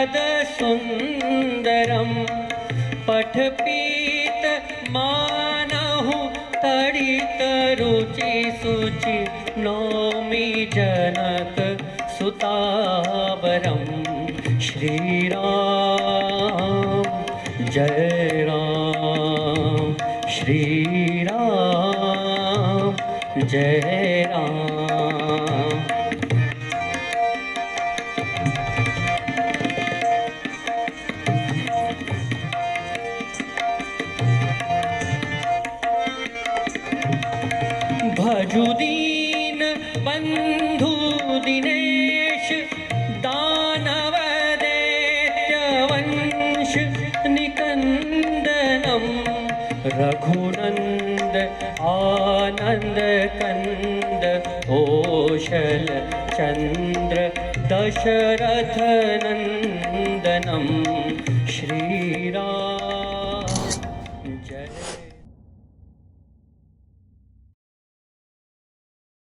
सुन्दरं पठपीत मानहु तडित रुचि सुचि नौमि जनक सुतावरं श्रीराम जय राम श्रीराम जय राम। भजु दीन बंधु दिनेश दानव दैत्यवंश निकंदनम रघुनंद आनंद कंद कौशल चंद्र दशरथ नंदनम श्रीराम जय।